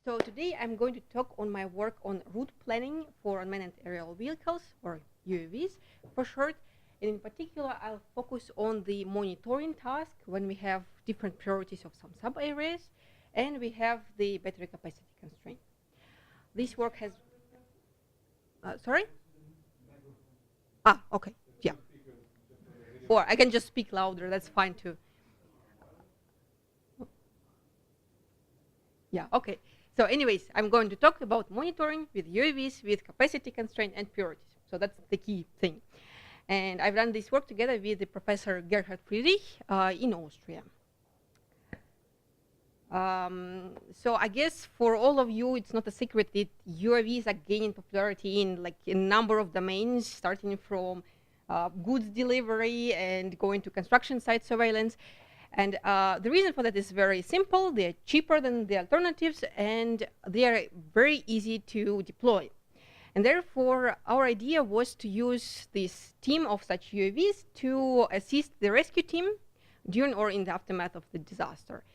So today I'm going to talk on my work on route planning for unmanned aerial vehicles, or UAVs for short. And in particular, I'll focus on the monitoring task when we have different priorities of some sub-areas, and we have the battery capacity constraint. This work has... sorry? Ah, okay, yeah. Or I can just speak louder, that's fine too. Yeah, okay. So anyways, I'm going to talk about monitoring with UAVs with capacity constraint and priorities. So that's the key thing. And I've done this work together with the Professor Gerhard Friedrich in Austria. So I guess for all of you, it's not a secret that UAVs are gaining popularity in like a number of domains, starting from goods delivery and going to construction site surveillance. And the reason for that is very simple. They're cheaper than the alternatives, and they are very easy to deploy. And therefore, our idea was to use this team of such UAVs to assist the rescue team during or in the aftermath of the disaster.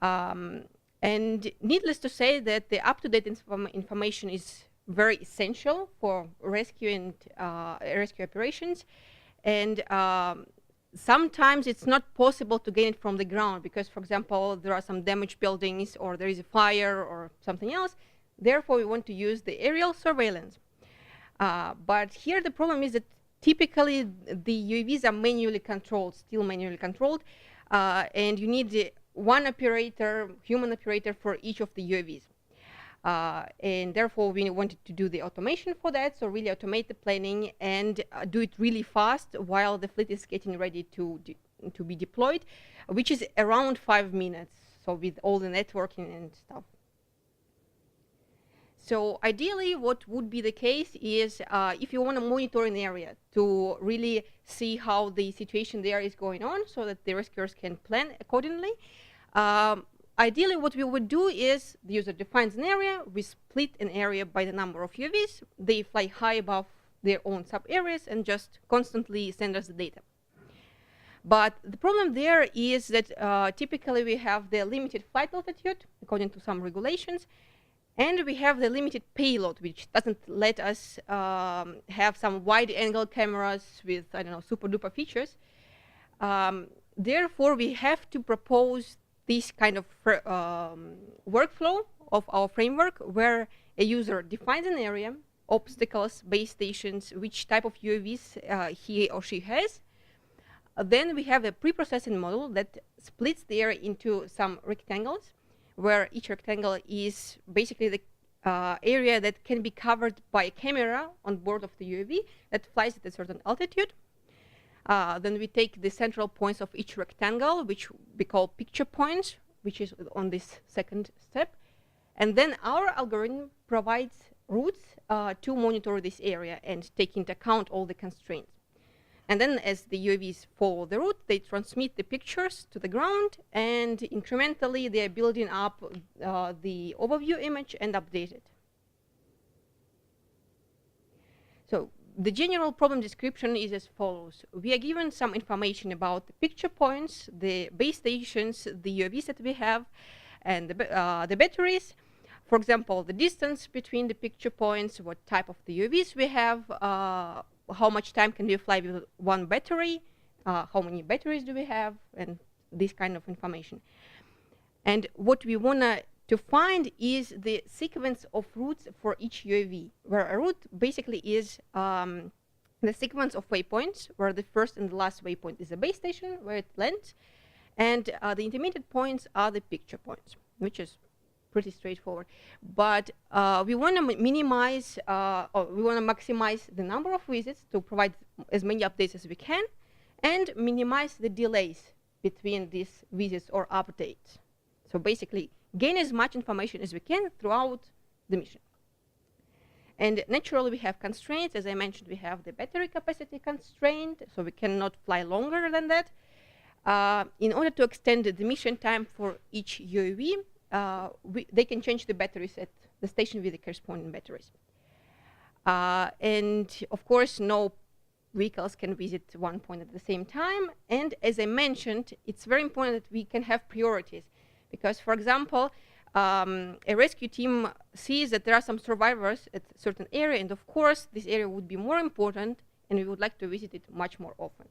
And needless to say that the up-to-date information is very essential for rescue and rescue operations. And sometimes it's not possible to gain it from the ground because, for example, there are some damaged buildings or there is a fire or something else. Therefore, we want to use the aerial surveillance. But here the problem is that typically the UAVs are manually controlled, still manually controlled, and you need one operator, human operator for each of the UAVs. And therefore, we wanted to do the automation for that, so really automate the planning and do it really fast while the fleet is getting ready to be deployed, which is around 5 minutes, so with all the networking and stuff. So ideally, what would be the case is if you want to monitor an area to really see how the situation there is going on so that the rescuers can plan accordingly. Ideally, what we would do is the user defines an area, we split an area by the number of UAVs, they fly high above their own sub-areas and just constantly send us the data. But the problem there is that typically we have the limited flight altitude, according to some regulations, and we have the limited payload, which doesn't let us have some wide-angle cameras with, I don't know, super-duper features. Therefore, we have to propose this kind of workflow of our framework where a user defines an area, obstacles, base stations, which type of UAVs he or she has. Then we have a pre-processing model that splits the area into some rectangles, where each rectangle is basically the area that can be covered by a camera on board of the UAV that flies at a certain altitude. Then we take the central points of each rectangle, which we call picture points, which is on this second step. And then our algorithm provides routes to monitor this area and take into account all the constraints. And then as the UAVs follow the route, they transmit the pictures to the ground, and incrementally they are building up the overview image and update it. So the general problem description is as follows. We are given some information about the picture points, the base stations, the UAVs that we have, and the batteries. For example, the distance between the picture points, what type of the UAVs we have, how much time can we fly with one battery, how many batteries do we have, and this kind of information. And what we want to find is the sequence of routes for each UAV, where a route basically is the sequence of waypoints, where the first and the last waypoint is a base station, where it lands, and the intermediate points are the picture points, which is pretty straightforward. But we want to minimize, or we want to maximize the number of visits to provide as many updates as we can, and minimize the delays between these visits or updates. So basically, gain as much information as we can throughout the mission. And naturally, we have constraints. As I mentioned, we have the battery capacity constraint, so we cannot fly longer than that. In order to extend the mission time for each UAV, they can change the batteries at the station with the corresponding batteries. And of course, no vehicles can visit one point at the same time. And as I mentioned, it's very important that we can have priorities. Because, for example, a rescue team sees that there are some survivors at a certain area, and of course, this area would be more important, and we would like to visit it much more often.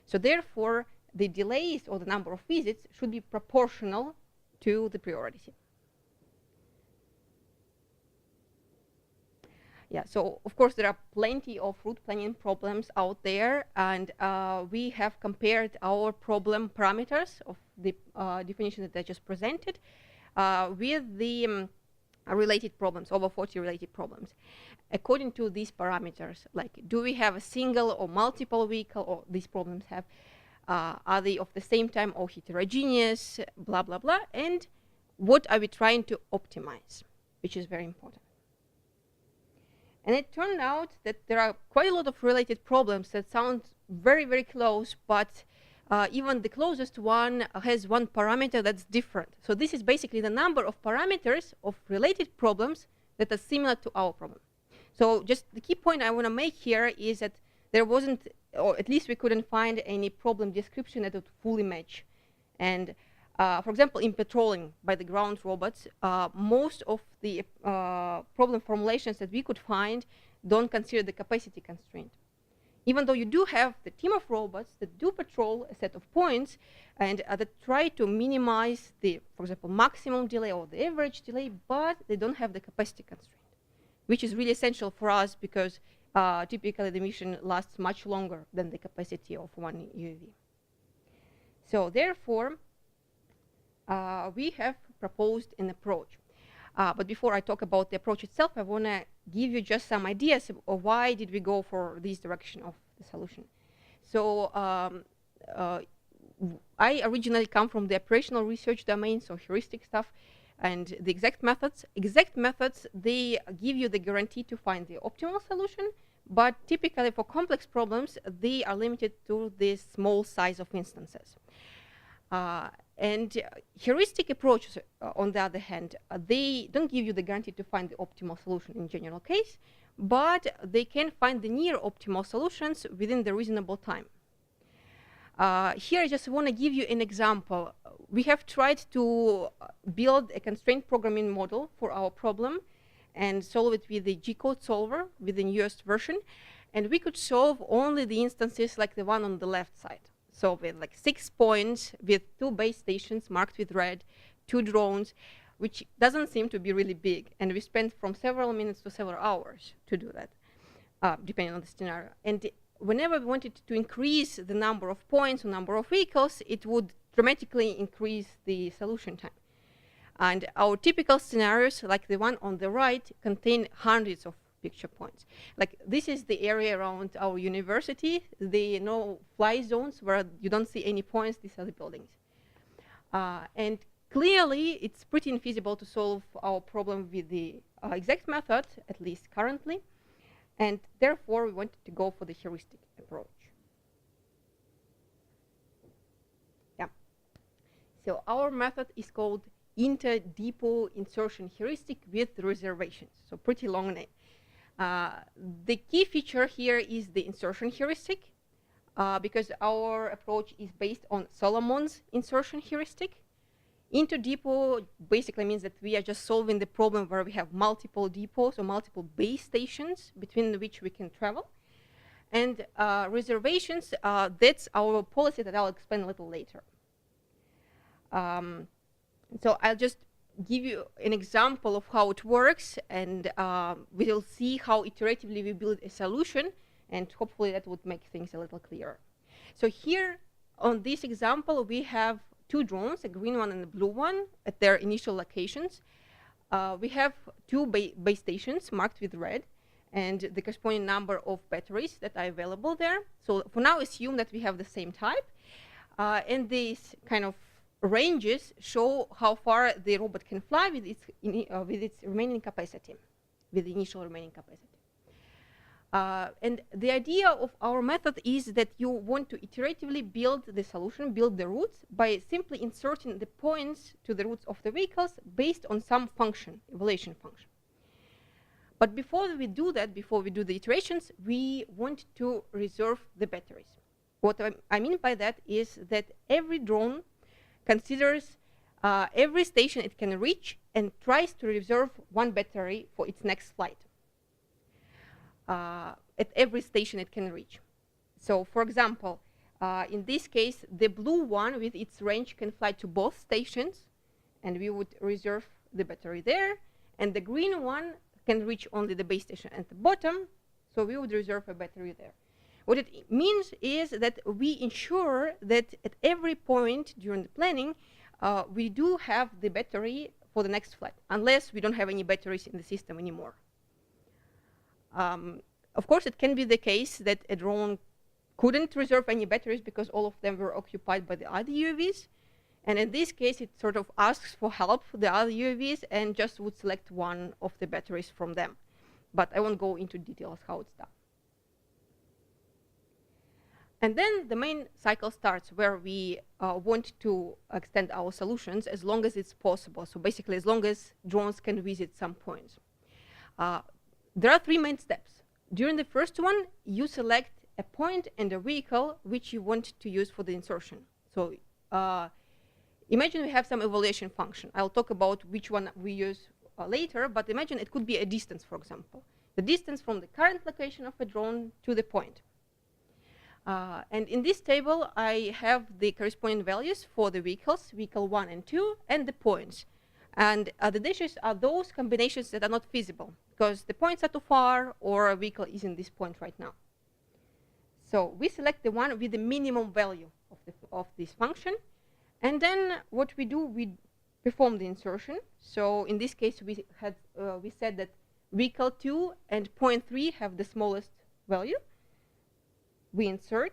So therefore, the delays or the number of visits should be proportional to the priority. Yeah, so of course there are plenty of route planning problems out there, and we have compared our problem parameters of the definition that I just presented with the related problems, over 40 related problems. According to these parameters, like do we have a single or multiple vehicle, or these problems have, are they of the same time or heterogeneous, blah, blah, blah, and what are we trying to optimize, which is very important. And it turned out that there are quite a lot of related problems that sound very, very close, but even the closest one has one parameter that's different. So this is basically the number of parameters of related problems that are similar to our problem. So just the key point I want to make here is that there wasn't, or at least we couldn't find any problem description that would fully match. And for example, in patrolling by the ground robots, most of the problem formulations that we could find don't consider the capacity constraint. Even though you do have the team of robots that do patrol a set of points and that try to minimize the, for example, maximum delay or the average delay, but they don't have the capacity constraint, which is really essential for us because typically the mission lasts much longer than the capacity of one UAV. So therefore, we have proposed an approach. But before I talk about the approach itself, I want to give you just some ideas of why did we go for this direction of the solution. So I originally come from the operational research domain, so heuristic stuff, and the exact methods. Exact methods, they give you the guarantee to find the optimal solution, but typically for complex problems, they are limited to the small size of instances. And heuristic approaches, on the other hand, they don't give you the guarantee to find the optimal solution in general case, but they can find the near optimal solutions within the reasonable time. Here I just want to give you an example. We have tried to build a constraint programming model for our problem and solve it with the G-code solver with the newest version, and we could solve only the instances like the one on the left side. So with like 6 points, with 2 base stations marked with red, 2 drones, which doesn't seem to be really big. And we spent from several minutes to several hours to do that, depending on the scenario. And whenever we wanted to increase the number of points or number of vehicles, it would dramatically increase the solution time. And our typical scenarios, like the one on the right, contain hundreds of picture points. Like this is the area around our university, the no-fly zones where you don't see any points. These are the buildings. And clearly, it's pretty infeasible to solve our problem with the exact method, at least currently. And therefore, we wanted to go for the heuristic approach. Yeah. So our method is called Inter-Depot Insertion Heuristic with reservations. So pretty long name. The key feature here is the insertion heuristic, because our approach is based on Solomon's insertion heuristic. Inter-depot basically means that we are just solving the problem where we have multiple depots or multiple base stations between which we can travel. And reservations, that's our policy that I'll explain a little later. So I'll just give you an example of how it works, and we will see how iteratively we build a solution, and hopefully that would make things a little clearer. So here on this example, we have 2 drones, a green one and a blue one, at their initial locations. We have 2 base stations marked with red, and the corresponding number of batteries that are available there. So for now, assume that we have the same type, and these kind of ranges show how far the robot can fly with its remaining capacity, with the initial remaining capacity. And the idea of our method is that you want to iteratively build the solution, build the routes, by simply inserting the points to the routes of the vehicles based on some function, evaluation function. But before we do that, before we do the iterations, we want to reserve the batteries. What I mean by that is that every drone considers every station it can reach and tries to reserve one battery for its next flight at every station it can reach. So, for example, in this case, the blue one with its range can fly to both stations, and we would reserve the battery there. And the green one can reach only the base station at the bottom, so we would reserve a battery there. What it means is that we ensure that at every point during the planning, we do have the battery for the next flight, unless we don't have any batteries in the system anymore. Of course, it can be the case that a drone couldn't reserve any batteries because all of them were occupied by the other UAVs. And in this case, it sort of asks for help for the other UAVs and just would select one of the batteries from them. But I won't go into details how it's done. And then the main cycle starts where we want to extend our solutions as long as it's possible. So basically, as long as drones can visit some points. There are three main steps. During the first one, you select a point and a vehicle which you want to use for the insertion. So imagine we have some evaluation function. I'll talk about which one we use later, but imagine it could be a distance, for example. The distance from the current location of a drone to the point. And in this table, I have the corresponding values for the vehicles, vehicle 1 and 2, and the points. And the dashes are those combinations that are not feasible, because the points are too far, or a vehicle is in this point right now. So we select the one with the minimum value of this function. And then what we do, we perform the insertion. So in this case, we said that vehicle 2 and point 3 have the smallest value. We insert,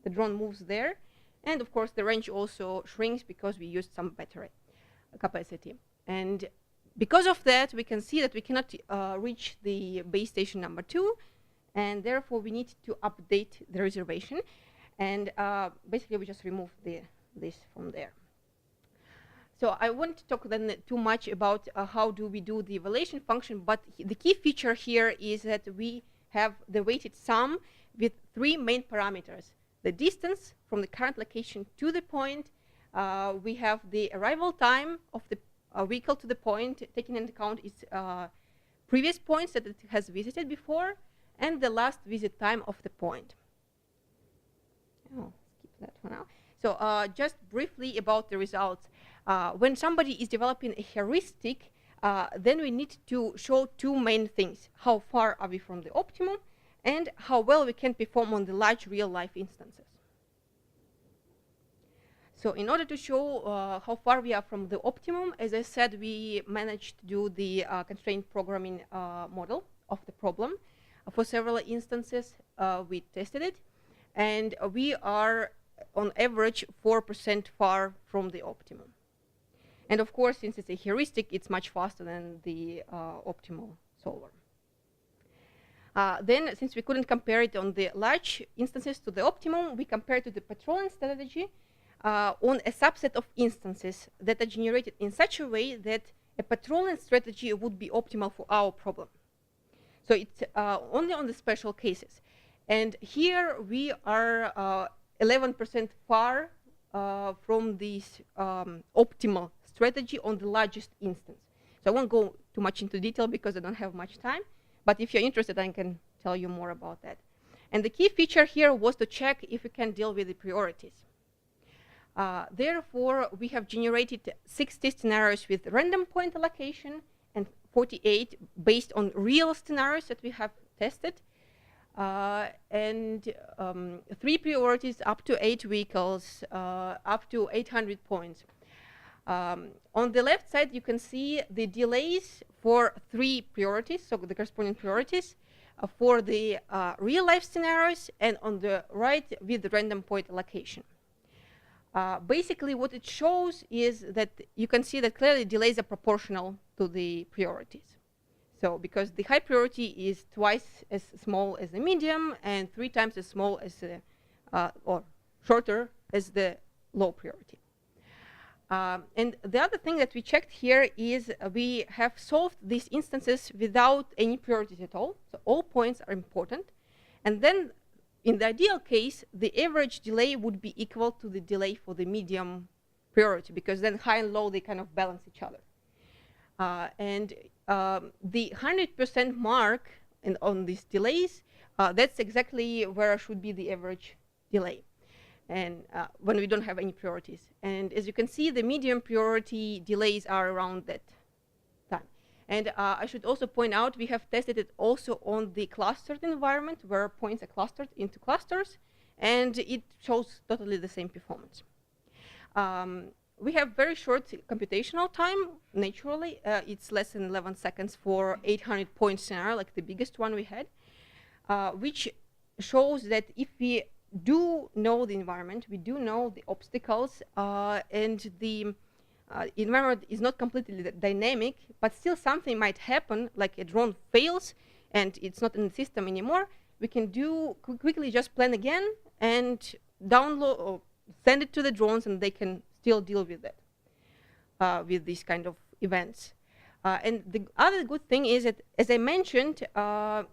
the drone moves there, and of course the range also shrinks because we used some battery capacity. And because of that, we can see that we cannot reach the base station number 2, and therefore we need to update the reservation. And basically we just remove this from there. So I won't talk then too much about how do we do the evaluation function, but the key feature here is that we have the weighted sum with three main parameters. The distance from the current location to the point, we have the arrival time of the vehicle to the point, taking into account its previous points that it has visited before, and the last visit time of the point. Oh, skip that for now. So just briefly about the results. When somebody is developing a heuristic, then we need to show two main things. How far are we from the optimum, and how well we can perform on the large real-life instances. So in order to show how far we are from the optimum, as I said, we managed to do the constraint programming model of the problem. For several instances, we tested it, and we are on average 4% far from the optimum. And of course, since it's a heuristic, it's much faster than the optimal solver. Then, since we couldn't compare it on the large instances to the optimum, we compared to the patrolling strategy on a subset of instances that are generated in such a way that a patrolling strategy would be optimal for our problem. So it's only on the special cases. And here we are 11% far from this optimal strategy on the largest instance. So I won't go too much into detail because I don't have much time. But if you're interested, I can tell you more about that. And the key feature here was to check if we can deal with the priorities. Therefore, we have generated 60 scenarios with random point allocation and 48 based on real scenarios that we have tested. And 3 priorities up to 8 vehicles, up to 800 points. On the left side, you can see the delays for 3 priorities, so the corresponding priorities for the real-life scenarios, and on the right with the random point allocation. Basically, what it shows is that you can see that clearly delays are proportional to the priorities. So because the high priority is twice as small as the medium and 3 times as small as the, or shorter as the low priority. And the other thing that we checked here is we have solved these instances without any priorities at all. So all points are important. And then in the ideal case, the average delay would be equal to the delay for the medium priority, because then high and low, they kind of balance each other. The 100% mark on these delays, that's exactly where should be the average delay, and when we don't have any priorities. And as you can see, the medium priority delays are around that time. And I should also point out, we have tested it also on the clustered environment, where points are clustered into clusters, and it shows totally the same performance. We have very short computational time, naturally. It's less than 11 seconds for 800-point scenario, like the biggest one we had, which shows that if we do know the environment, we do know the obstacles, and the environment is not completely dynamic, but still something might happen, like a drone fails and it's not in the system anymore, we can do quickly just plan again and download or send it to the drones, and they can still deal with it, with these kind of events. And the other good thing is that, as I mentioned,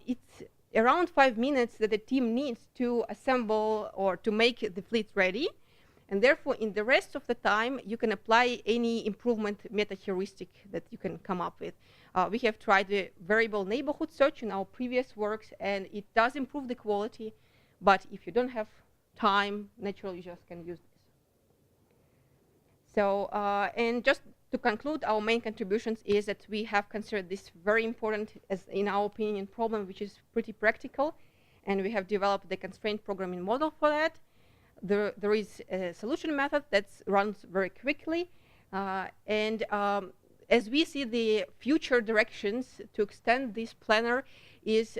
it's around 5 minutes that the team needs to assemble or to make the fleet ready. And therefore, in the rest of the time, you can apply any improvement meta heuristic that you can come up with. We have tried the variable neighborhood search in our previous works, and it does improve the quality. But if you don't have time, naturally, you just can use this. So, and just to conclude, our main contributions is that we have considered this very important, as in our opinion, problem, which is pretty practical, and we have developed the constraint programming model for that. There is a solution method that runs very quickly, and as we see, the future directions to extend this planner is,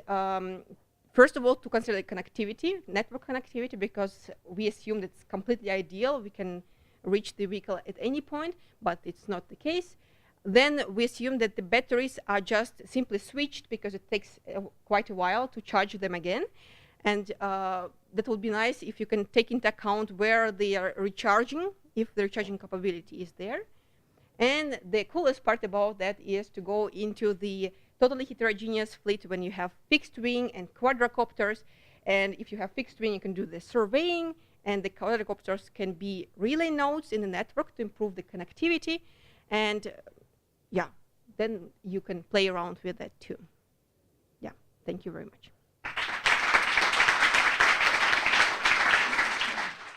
first of all, to consider the connectivity, network connectivity, because we assume that it's completely ideal. We can reach the vehicle at any point, but it's not the case. Then we assume that the batteries are just simply switched, because it takes quite a while to charge them again. And that would be nice if you can take into account where they are recharging, if the recharging capability is there. And the coolest part about that is to go into the totally heterogeneous fleet when you have fixed wing and quadrocopters. And if you have fixed wing, you can do the surveying, and the quadrocopters can be relay nodes in the network to improve the connectivity. And yeah, then you can play around with that too. Yeah, thank you very much.